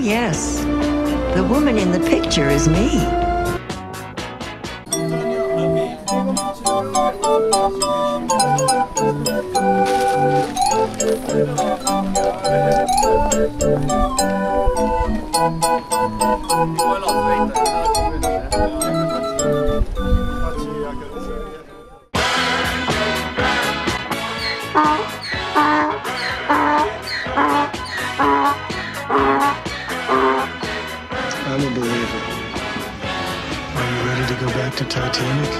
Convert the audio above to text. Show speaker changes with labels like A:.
A: yes. The woman in the picture is me.
B: I'm a believer. Are you ready to go back to Titanic?